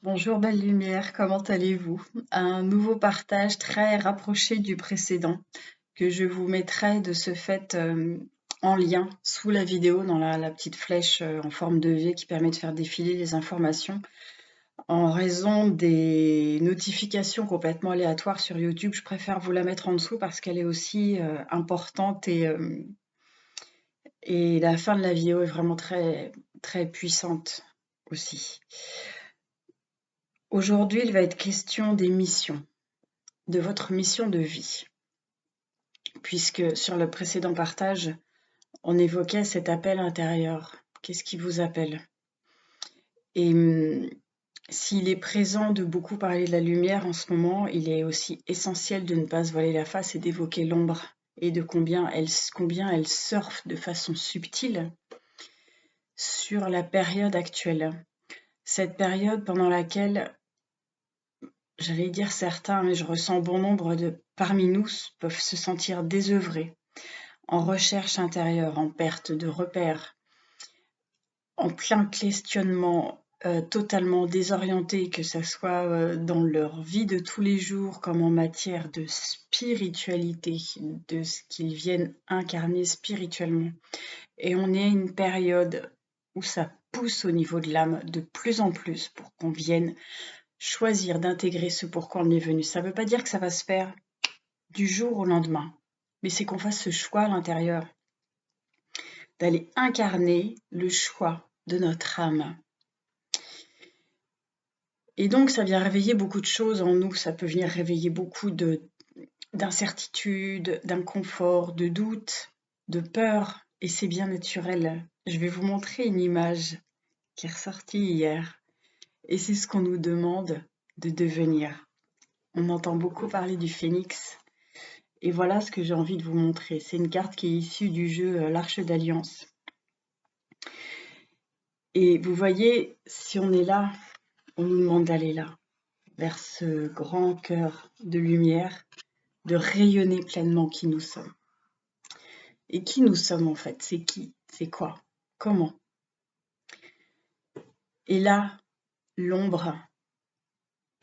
Bonjour belle lumière, comment allez-vous? Un nouveau partage très rapproché du précédent que je vous mettrai de ce fait en lien sous la vidéo dans la petite flèche en forme de V qui permet de faire défiler les informations. En raison des notifications complètement aléatoires sur YouTube, je préfère vous la mettre en dessous parce qu'elle est aussi importante et la fin de la vidéo est vraiment très, très puissante aussi. Aujourd'hui, il va être question des missions, de votre mission de vie, puisque sur le précédent partage, on évoquait cet appel intérieur. Qu'est-ce qui vous appelle? Et s'il est présent de beaucoup parler de la lumière en ce moment, il est aussi essentiel de ne pas se voiler la face et d'évoquer l'ombre et de combien elle surfe de façon subtile sur la période actuelle. Cette période pendant laquelle, j'allais dire certains, mais je ressens bon nombre de parmi nous peuvent se sentir désœuvrés, en recherche intérieure, en perte de repères, en plein questionnement, totalement désorientés, que ça soit dans leur vie de tous les jours comme en matière de spiritualité, de ce qu'ils viennent incarner spirituellement. Et on est à une période où ça pousse au niveau de l'âme de plus en plus pour qu'on vienne choisir d'intégrer ce pourquoi on est venu. Ça ne veut pas dire que ça va se faire du jour au lendemain, mais c'est qu'on fasse ce choix à l'intérieur d'aller incarner le choix de notre âme. Et donc, ça vient réveiller beaucoup de choses en nous. Ça peut venir réveiller beaucoup d'incertitude, d'inconfort, de doute, de peur. Et c'est bien naturel. Je vais vous montrer une image qui est ressortie hier. Et c'est ce qu'on nous demande de devenir. On entend beaucoup parler du phénix. Et voilà ce que j'ai envie de vous montrer. C'est une carte qui est issue du jeu L'Arche d'Alliance. Et vous voyez, si on est là, on nous demande d'aller là, vers ce grand cœur de lumière, de rayonner pleinement qui nous sommes. Et qui nous sommes en fait? C'est qui? C'est quoi? Comment? Et là, l'ombre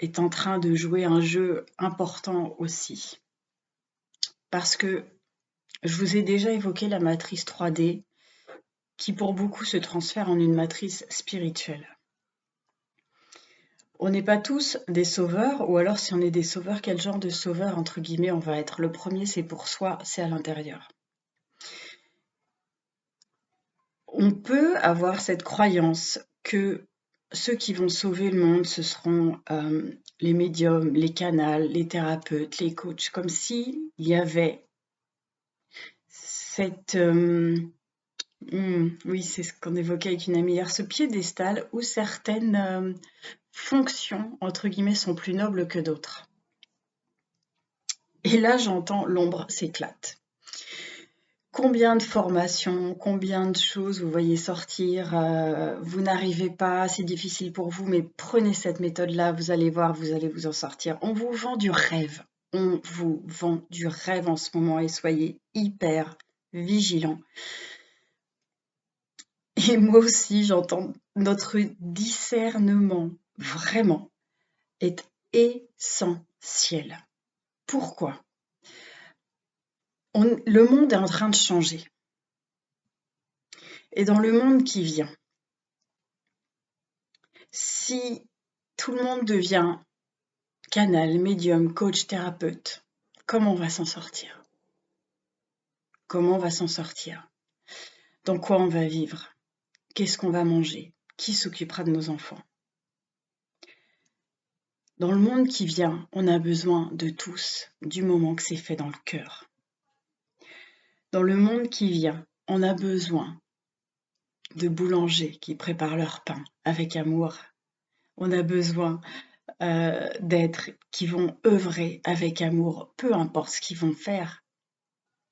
est en train de jouer un jeu important aussi. Parce que je vous ai déjà évoqué la matrice 3D qui pour beaucoup se transfère en une matrice spirituelle. On n'est pas tous des sauveurs, ou alors si on est des sauveurs, quel genre de sauveur entre guillemets on va être? Le premier, c'est pour soi, c'est à l'intérieur. On peut avoir cette croyance que ceux qui vont sauver le monde, ce seront les médiums, les canals, les thérapeutes, les coachs, comme s'il y avait cette... oui, c'est ce qu'on évoquait avec une amie hier, ce piédestal où certaines fonctions, entre guillemets, sont plus nobles que d'autres. Et là, j'entends l'ombre s'éclate. Combien de formations, combien de choses vous voyez sortir, vous n'arrivez pas, c'est difficile pour vous, mais prenez cette méthode-là, vous allez voir, vous allez vous en sortir. On vous vend du rêve. On vous vend du rêve en ce moment et soyez hyper vigilants. Et moi aussi, j'entends notre discernement, vraiment, est essentiel. Pourquoi? Le monde est en train de changer. Et dans le monde qui vient, si tout le monde devient canal, médium, coach, thérapeute, comment on va s'en sortir? Comment on va s'en sortir? Dans quoi on va vivre? Qu'est-ce qu'on va manger? Qui s'occupera de nos enfants? Dans le monde qui vient, on a besoin de tous, du moment que c'est fait dans le cœur. Dans le monde qui vient, on a besoin de boulangers qui préparent leur pain avec amour. On a besoin d'êtres qui vont œuvrer avec amour, peu importe ce qu'ils vont faire.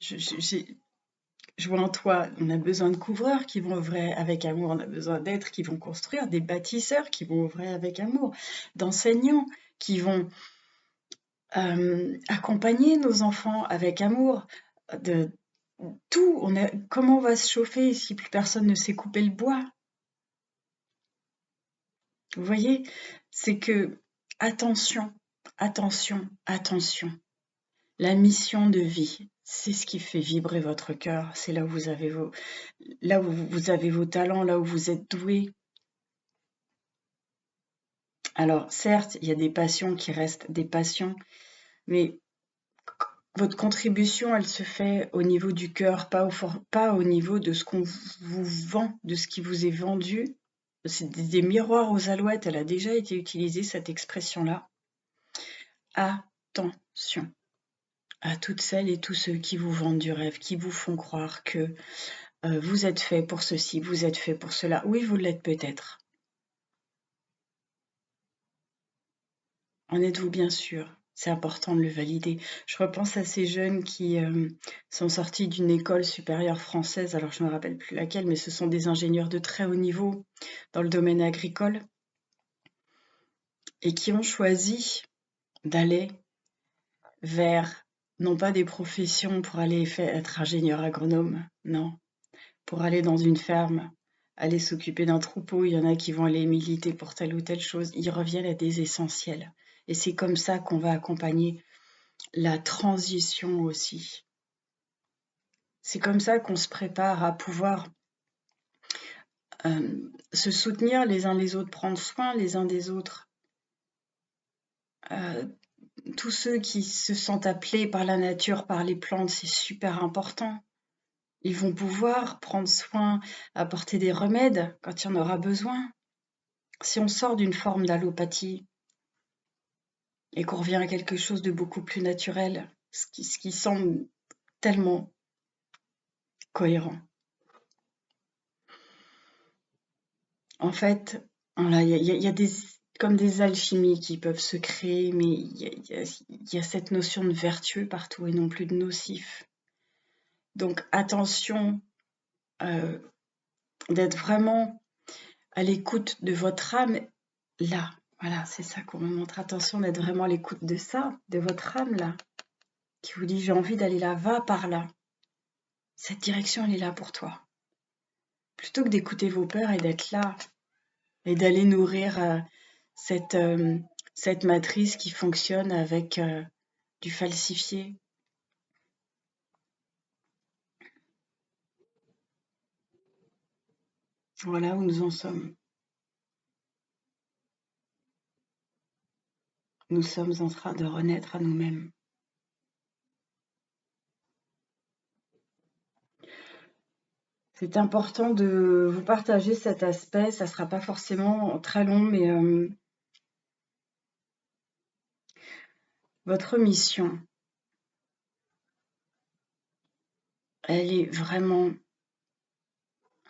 Je vois en toi, on a besoin de couvreurs qui vont œuvrer avec amour, on a besoin d'êtres qui vont construire, des bâtisseurs qui vont œuvrer avec amour, d'enseignants qui vont accompagner nos enfants avec amour, de tout. Comment on va se chauffer si plus personne ne sait couper le bois? Vous voyez, c'est que, attention, attention, attention, la mission de vie, c'est ce qui fait vibrer votre cœur, c'est là où vous avez vos talents, là où vous êtes doué. Alors certes, il y a des passions qui restent des passions, mais votre contribution, elle se fait au niveau du cœur, pas au niveau de ce qu'on vous vend, de ce qui vous est vendu. C'est des miroirs aux alouettes, elle a déjà été utilisée, cette expression-là. Attention à toutes celles et tous ceux qui vous vendent du rêve, qui vous font croire que vous êtes fait pour ceci, vous êtes fait pour cela. Oui, vous l'êtes peut-être. En êtes-vous bien sûr? C'est important de le valider. Je repense à ces jeunes qui sont sortis d'une école supérieure française, alors je ne me rappelle plus laquelle, mais ce sont des ingénieurs de très haut niveau dans le domaine agricole et qui ont choisi d'aller vers, non pas des professions pour aller être ingénieur agronome, non, pour aller dans une ferme, aller s'occuper d'un troupeau, il y en a qui vont aller militer pour telle ou telle chose, ils reviennent à des essentiels. Et c'est comme ça qu'on va accompagner la transition aussi. C'est comme ça qu'on se prépare à pouvoir se soutenir les uns les autres, prendre soin les uns des autres. Tous ceux qui se sentent appelés par la nature, par les plantes, c'est super important. Ils vont pouvoir prendre soin, apporter des remèdes quand il y en aura besoin. Si on sort d'une forme d'allopathie et qu'on revient à quelque chose de beaucoup plus naturel, ce qui semble tellement cohérent. En fait, voilà, il y a comme des alchimies qui peuvent se créer, mais il y a cette notion de vertueux partout et non plus de nocif. Donc attention d'être vraiment à l'écoute de votre âme là. Voilà, c'est ça qu'on me montre. Attention d'être vraiment à l'écoute de ça, de votre âme là, qui vous dit j'ai envie d'aller là, va par là. Cette direction, elle est là pour toi. Plutôt que d'écouter vos peurs et d'être là et d'aller nourrir cette matrice qui fonctionne avec du falsifié. Voilà où nous en sommes. Nous sommes en train de renaître à nous-mêmes. C'est important de vous partager cet aspect. Ça ne sera pas forcément très long, mais votre mission, elle est vraiment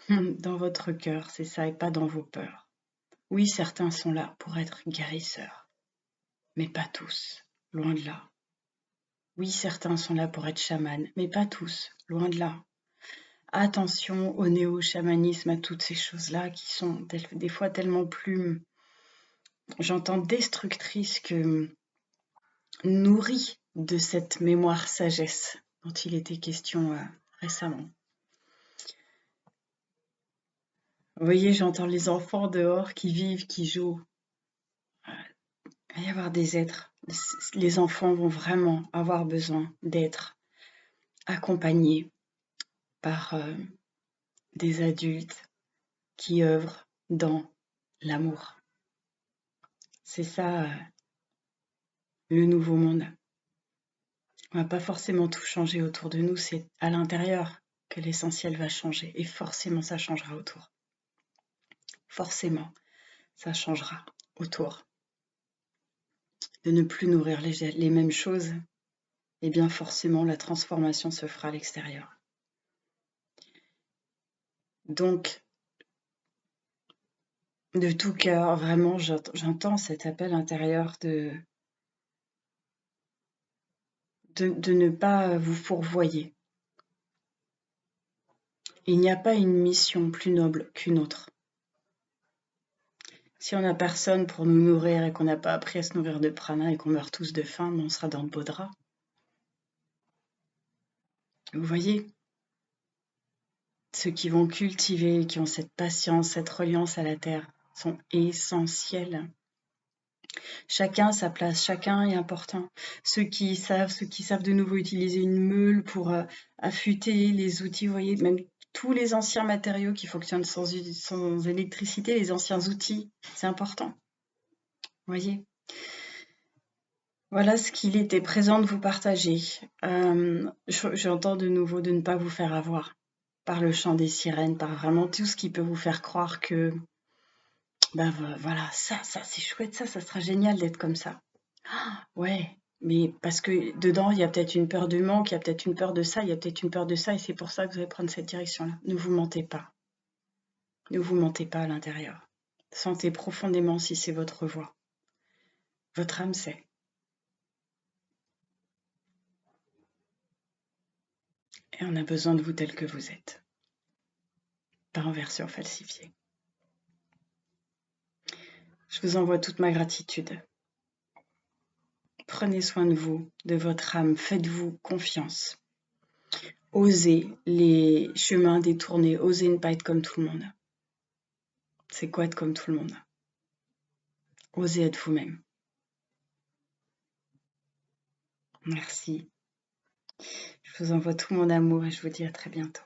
dans votre cœur, c'est ça, et pas dans vos peurs. Oui, certains sont là pour être guérisseurs, mais pas tous, loin de là. Oui, certains sont là pour être chamans, mais pas tous, loin de là. Attention au néo-chamanisme, à toutes ces choses-là qui sont des fois tellement plus, j'entends, destructrices que nourries de cette mémoire sagesse dont il était question récemment. Vous voyez, j'entends les enfants dehors qui vivent, qui jouent. Il va y avoir des êtres. Les enfants vont vraiment avoir besoin d'être accompagnés par des adultes qui œuvrent dans l'amour. C'est ça le nouveau monde. On va pas forcément tout changer autour de nous, c'est à l'intérieur que l'essentiel va changer et forcément ça changera autour. Forcément, ça changera autour. De ne plus nourrir les mêmes choses, et bien forcément la transformation se fera à l'extérieur. Donc, de tout cœur, vraiment, j'entends cet appel intérieur de ne pas vous fourvoyer. Il n'y a pas une mission plus noble qu'une autre. Si on n'a personne pour nous nourrir et qu'on n'a pas appris à se nourrir de prana et qu'on meurt tous de faim, on sera dans le beau drap. Vous voyez, ceux qui vont cultiver, qui ont cette patience, cette reliance à la terre, sont essentiels. Chacun sa place, chacun est important. Ceux qui savent de nouveau utiliser une meule pour affûter les outils, vous voyez, même tous les anciens matériaux qui fonctionnent sans électricité, les anciens outils, c'est important. Vous voyez. Voilà ce qu'il était présent de vous partager. J'entends de nouveau de ne pas vous faire avoir par le chant des sirènes, par vraiment tout ce qui peut vous faire croire que, ben voilà, ça c'est chouette, ça sera génial d'être comme ça. Ah, ouais, mais parce que dedans, il y a peut-être une peur de manque, il y a peut-être une peur de ça, il y a peut-être une peur de ça, et c'est pour ça que vous allez prendre cette direction-là. Ne vous mentez pas. Ne vous mentez pas à l'intérieur. Sentez profondément si c'est votre voix. Votre âme sait. Et on a besoin de vous tel que vous êtes. Pas en version falsifiée. Je vous envoie toute ma gratitude. Prenez soin de vous, de votre âme, faites-vous confiance. Osez les chemins détournés, osez ne pas être comme tout le monde. C'est quoi être comme tout le monde? Osez être vous-même. Merci. Je vous envoie tout mon amour et je vous dis à très bientôt.